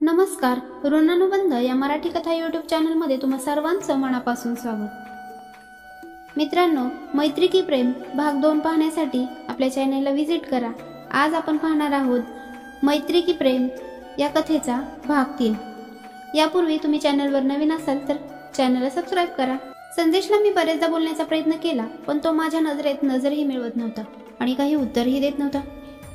नमस्कार, ऋणानुबंध या मराठी कथा यूट्यूब चॅनलमध्ये तुम्हा सर्वांचं मनापासून स्वागत। मित्रांनो, मैत्री की प्रेम भाग 2 पाहण्यासाठी आपल्या चॅनलला व्हिजिट करा। आज आपण पाहणार आहोत मैत्री की प्रेम या कथेचा भाग 3। यापूर्वी तुम्ही चॅनलवर नवीन असाल तर चॅनलला सबस्क्राइब करा। संदेशला मी बरेचदा बोलण्याचा प्रयत्न केला, पण तो माझ्या नजरेत नजरही मिळवत नव्हता आणि काही उत्तरही देत नव्हता।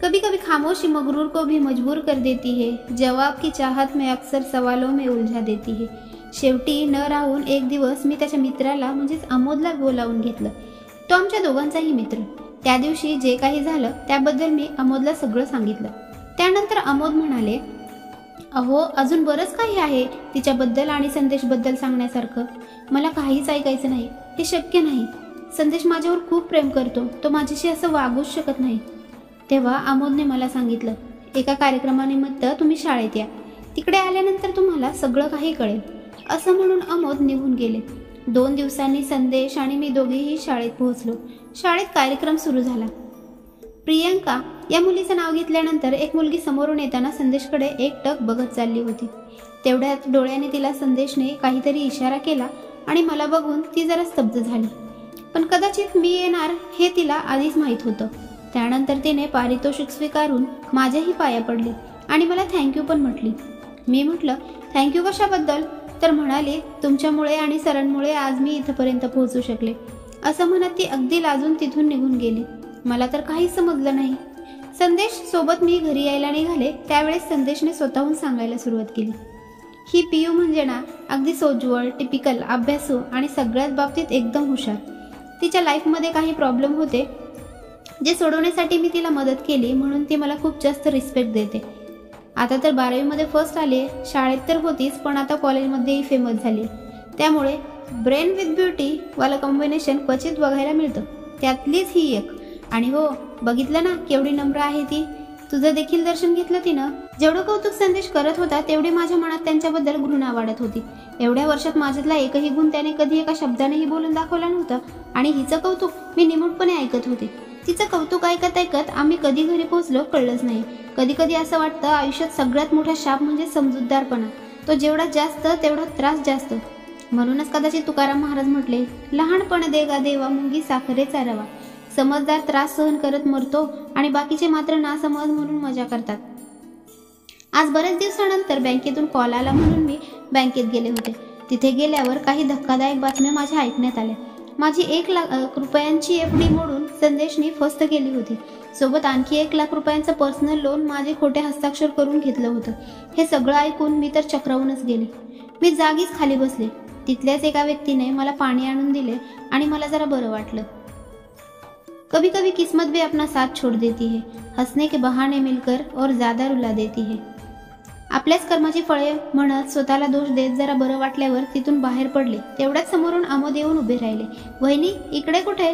कभी कभी खामोशी मगरूर को भी मजबूर कर देती है, जवाब की चाहत में अक्सर सवालों में उलझा देती है। शेवटी न राहून एक दिवस मी त्याच्या मित्राला म्हणजेच अमोदला बोलावून घेतलं। तो आमच्या दोघांचाही मित्र। त्या दिवशी जे काही झालं त्याबद्दल मी अमोदला सगळं सांगितलं। त्यानंतर अमोद म्हणाले, अहो, अजून बरंच काही आहे तिच्याबद्दल आणि संदेशबद्दल सांगण्यासारखं। मला काहीच ऐकायचं नाही, हे शक्य नाही। संदेश माझ्यावर खूप प्रेम करतो, तो माझ्याशी असं वागूच शकत नाही। तेव्हा अमोदने मला सांगितलं, एका कार्यक्रमानिमित्त तुम्ही शाळेत या, तिकडे आल्यानंतर तुम्हाला सगळं काही कळेल, असं म्हणून अमोद निघून गेले। 2 दिवसांनी संदेश आणि मी दोघेही शाळेत पोहोचलो। शाळेत कार्यक्रम सुरू झाला। प्रियंका या मुलीचं नाव घेतल्यानंतर एक मुलगी समोरून येताना संदेशकडे एकटक बघत चालली होती। तेवढ्यात डोळ्याने तिला संदेशने काहीतरी इशारा केला आणि मला बघून ती जरा स्तब्ध झाली, पण कदाचित मी येणार हे तिला आधीच माहीत होतं। त्यानंतर तिने पारितोषिक स्वीकारून माझ्याही पाया पडले आणि मला थँक्यू पण म्हटली। मी म्हटलं, थँक्यू कशाबद्दल? तर म्हणाली, तुमच्यामुळे आणि सरांमुळे आज मी इथपर्यंत पोहोचू शकले, असं म्हणत ती अगदी लाजून तिथून निघून गेली। मला तर काहीच समजलं नाही। संदेश सोबत मी घरी यायला निघाले त्यावेळेस संदेशने स्वतःहून सांगायला सुरुवात केली, ही पियू म्हणजे ना अगदी सोज्वळ, टिपिकल, अभ्यासू आणि सगळ्याच बाबतीत एकदम हुशार। तिच्या लाईफमध्ये काही प्रॉब्लेम होते जे सोडवण्यासाठी मी तिला मदत केली, म्हणून ती मला खूप जास्त रिस्पेक्ट देते। आता तर 12वी मध्ये फर्स्ट आली, शाळेत तर होतीच पण आता कॉलेजमध्येही फेमस झाली। त्यामुळे ब्रेन विथ ब्युटी वाला कॉम्बिनेशन क्वचित बघायला मिळतं, त्यातलीच ही एक। आणि हो, बघितलं ना केवढी नम्र आहे ती, तुझं देखील दर्शन घेतलं तिनं। जेवढं कौतुक संदेश करत होता तेवढी माझ्या मनात त्यांच्याबद्दल घृणा वाढत होती। एवढ्या वर्षात माझ्यातला एकही गुण त्याने कधी एका शब्दानेही बोलून दाखवला नव्हता आणि हिचं कौतुक मी निमूटपणे ऐकत होते। तिचं कौतुक ऐकत ऐकत आम्ही कधी घरी पोहोचलो कळलंच नाही। कधी कधी असं वाटतं आयुष्यात सगळ्यात मोठा शाप म्हणजे समजूतदारपणा, तो जेवढा जास्त तेवढा त्रास जास्त। म्हणूनच कदाचित तुकाराम महाराज म्हटले, लहानपण देगा देवा मुंगी साखरेचा रवा। समजदार त्रास सहन करत मरतो आणि बाकीचे मात्र नासमज म्हणून मजा करतात। आज बरेच दिवसानंतर बँकेतून कॉल आला म्हणून मी बँकेत गेले होते। तिथे गेल्यावर काही धक्कादायक बातम्या माझ्या ऐकण्यात आल्या। माझी 1 लाख रुपयांची FD मोडून संदेशने फस्त केली होती, सोबत आणखी 1 लाख रुपयांचं पर्सनल लोन माझे खोटे हस्ताक्षर करून घेतलं होतं। हे सगळं ऐकून मी तर चक्रावूनच गेले। मी जागीच खाली बसले। तिथल्याच एका व्यक्तीने मला पाणी आणून दिले आणि मला जरा बरं वाटलं। कभी कभी किस्मत भी अपना साथ छोड़ देती है, हंसने के बहाने मिलकर और ज्यादा रुला देती है। आपल्याच कर्माची फळे म्हणत स्वतःला दोष देत जरा बरं वाटल्यावर तिथून बाहेर पडले। तेवढ्याच समोरून अमोद येऊन उभे राहिले। वहिनी, इकडे कुठे?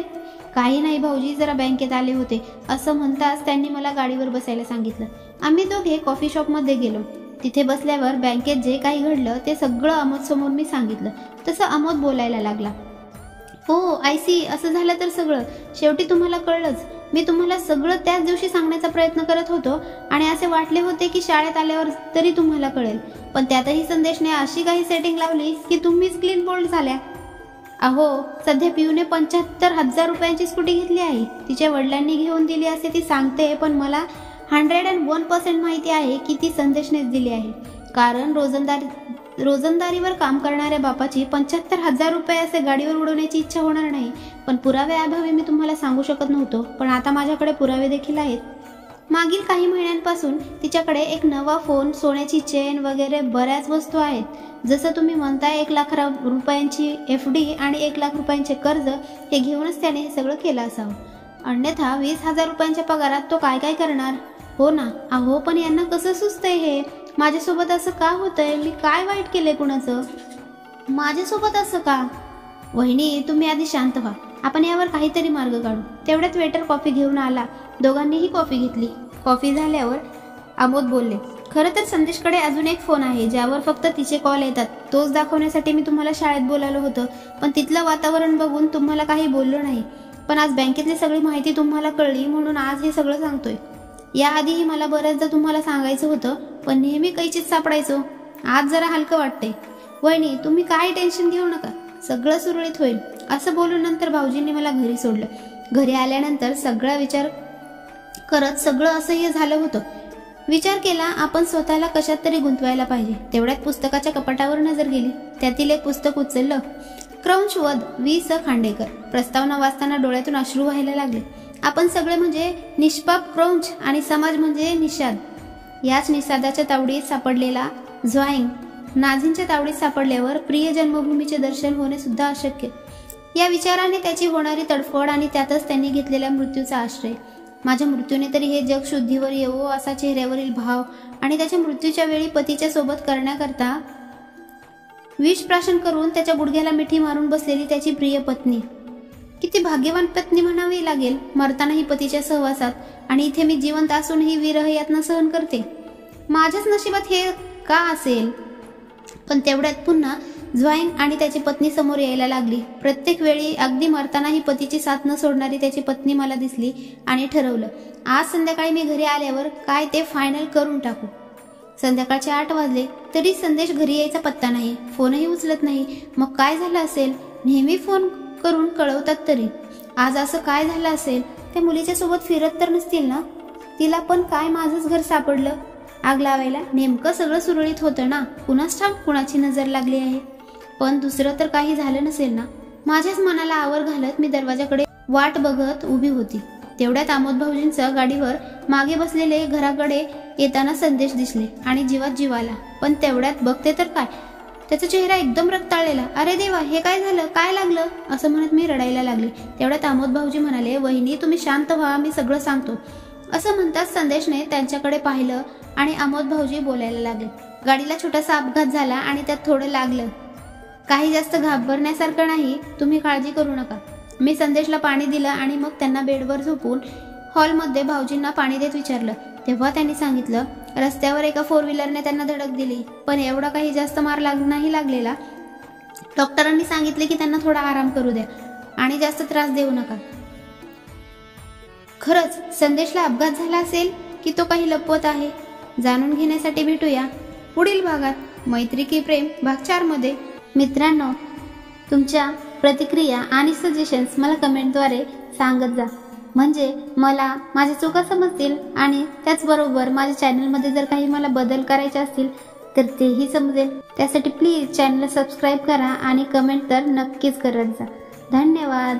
काही नाही भाऊजी, जरा बँकेत आले होते, असं म्हणताच त्यांनी मला गाडीवर बसायला सांगितलं। आम्ही दोघे कॉफी शॉपमध्ये गेलो। तिथे बसल्यावर बँकेत जे काही घडलं ते सगळं अमोद समोर मी सांगितलं। तसं अमोद बोलायला लागला, हो आय सी, असं झालं तर सगळं शेवटी तुम्हाला कळलंच। मी तुम्हाला सगळं त्याच दिवशी सांगण्याचा प्रयत्न करत होतो आणि असे वाटले होते की शाळेत आल्यावर तरी तुम्हाला कळेल, पण त्यातही संदेशने अशी काही सेटिंग लावली की तुम्हीच क्लीन बोल्ड झाल्या। अहो, सध्या पियूने 75,000 रुपयांची स्कूटी घेतली आहे। तिच्या वडिलांनी घेऊन दिली असे ती सांगते, पण मला 101% माहिती आहे की ती संदेशनेच दिली आहे, कारण रोजंदारीवर काम करणाऱ्या बापाची 75,000 रुपये असे गाडीवर उडवण्याची इच्छा होणार नाही। पण पुराव्याअभावी मी तुम्हाला सांगू शकत नव्हतो, पण आता माझ्याकडे पुरावे देखील आहेत। मागील काही महिन्यांपासून तिच्याकडे एक नवा फोन, सोन्याची चेन वगैरे बऱ्याच वस्तू आहेत। जसं तुम्ही म्हणताय 1 लाख रुपयांची FD आणि 1 लाख रुपयांचे कर्ज, हे घेऊनच त्याने हे सगळं केलं असावं, अन्यथा 20,000 रुपयांच्या पगारात तो काय काय करणार? हो ना। अहो, पण यांना कसं सुचतंय हे? माझ्यासोबत असं का होतंय? मी काय वाईट केलंय कुणाचं? माझ्यासोबत असं का? वहिनी, तुम्ही आधी शांत व्हा, आपण यावर काहीतरी मार्ग काढू। तेवढ्यात वेटर कॉफी घेऊन आला। दोघांनीही कॉफी घेतली। कॉफी झाल्यावर अमोद बोलले, खरं तर संदेशकडे अजून एक फोन आहे ज्यावर फक्त तिचे कॉल येतात। तोच दाखवण्यासाठी मी तुम्हाला शाळेत बोलावलं होतं, पण तिथलं वातावरण बघून तुम्हाला काही बोललो नाही। पण आज बँकेतली सगळी माहिती तुम्हाला कळली म्हणून आज हे सगळं सांगतोय। याआधीही मला बऱ्याचदा तुम्हाला सांगायचं होतं, पण नेहमी कैचीत सापडायचो. आज जरा हलकं वाटतंय. वहिनी, तुम्ही काही टेन्शन घेऊ नका, सगळं सुरळीत होईल, असं बोलून नंतर भाऊजींनी मला घरी सोडलं. घरी आल्यानंतर सगळा विचार करत सगळं असह्य झालं होतं. विचार केला, आपण स्वतःला कशात तरी गुंतवायला पाहिजे. तेवढ्यात पुस्तकाच्या कपाटावर नजर गेली. त्यातील एक पुस्तक उचललं. क्रौंचवध वि.स. खांडेकर. प्रस्तावना वाचताना डोळ्यातून अश्रू व्हायला लागले. आपण सगळे म्हणजे निष्पाप क्रौंच आणि समाज म्हणजे निषाद. याच निषादाच्या तावडीत सापडलेला झ्वाईंग नाझींच्या तावडीत सापडल्यावर प्रिय जन्मभूमीचे दर्शन होणे सुद्धा अशक्य. या विचाराने त्याची होणारी तडफड आणि त्यातच त्यांनी घेतलेल्या मृत्यूचा आश्रय. माझ्या मृत्यूने तरी हे जग शुद्धीवर येवो असा चेहऱ्यावरील भाव आणि त्याच्या मृत्यूच्या वेळी पतीच्या सोबत करण्याकरता विषप्राशन करून त्याच्या गुडघ्याला मिठी मारून बसलेली त्याची प्रिय पत्नी. किती भाग्यवान पत्नी म्हणावी लागेल. मरतानाही पतीच्या सहवासात आणि इथे मी जिवंत असूनही विरह यातना सहन करते. माझ्याच नशिबात हे का असेल. पण तेवढ्यात पुन्हा झ्वाईंग आणि त्याची पत्नी समोर यायला लागली. प्रत्येक वेळी अगदी मरतानाही पतीची साथ न सोडणारी त्याची पत्नी मला दिसली आणि ठरवलं, आज संध्याकाळी मी घरी आल्यावर काय ते फायनल करून टाकू. संध्याकाळचे 8 वाजले तरी संदेश घरी यायचा पत्ता नाही. फोनही उचलत नाही. मग काय झालं असेल. नेहमी फोन करून कळवतात तरी आज असं काय झालं असेल. त्या मुलीच्या सोबत फिरत तर नसतील ना. तिला पण काय माझंच घर सापडलं आग लावायला. नेमकं सगळं सुरळीत होतं ना. कुणाच ठाऊक कुणाची नजर लागली आहे. पण दुसरं तर काही झालं नसेल ना. माझ्याच मनाला आवर घालत मी दरवाजाकडे वाट बघत उभी होती. तेवढ्यात आमोद भाऊजींचं गाडीवर मागे बसलेले घराकडे येताना संदेश दिसले आणि जीवात जीव आला. पण तेवढ्यात बघते तर काय, त्याचा चेहरा एकदम रक्ताळलेला. अरे देवा, हे काय झालं, काय लागलं, असं म्हणत मी रडायला लागले. तेवढ्यात आमोद भाऊजी म्हणाले, वहिनी तुम्ही शांत व्हा, मी सगळं सांगतो. असं म्हणताच संदेशने त्यांच्याकडे पाहिलं आणि आमोद भाऊजी बोलायला लागले. गाडीला छोटासा अपघात झाला आणि त्यात थोडं लागलं. काही जास्त घाबरण्यासारखं नाही, तुम्ही काळजी करू नका. मी संदेशला पाणी दिलं आणि मग त्यांना बेडवर झोपून हॉलमध्ये भाऊजींना पाणी देत विचारलं. तेव्हा त्यांनी सांगितलं, रस्त्यावर एका 4 व्हीलरने त्यांना धडक दिली, पण एवढा काही जास्त मार नाही लागलेला. डॉक्टरांनी सांगितले की त्यांना थोडा आराम करू द्या आणि जास्त त्रास देऊ नका. खरंच संदेशला अपघात झाला असेल की तो काही लपवत आहे, जाणून घेण्यासाठी भेटूया पुढील भागात. मैत्री की प्रेम भाग 4 मध्ये. मित्रांनो, तुमच्या प्रतिक्रिया आणि सजेशन्स मला कमेंटद्वारे सांगत जा, म्हणजे मला माझ्या चुका समजतील आणि त्याचबरोबर माझ्या चॅनलमध्ये जर काही मला बदल करायचे असतील तर तेही समजेल. त्यासाठी प्लीज चॅनलला सबस्क्राईब करा आणि कमेंट तर नक्कीच करत जा. धन्यवाद.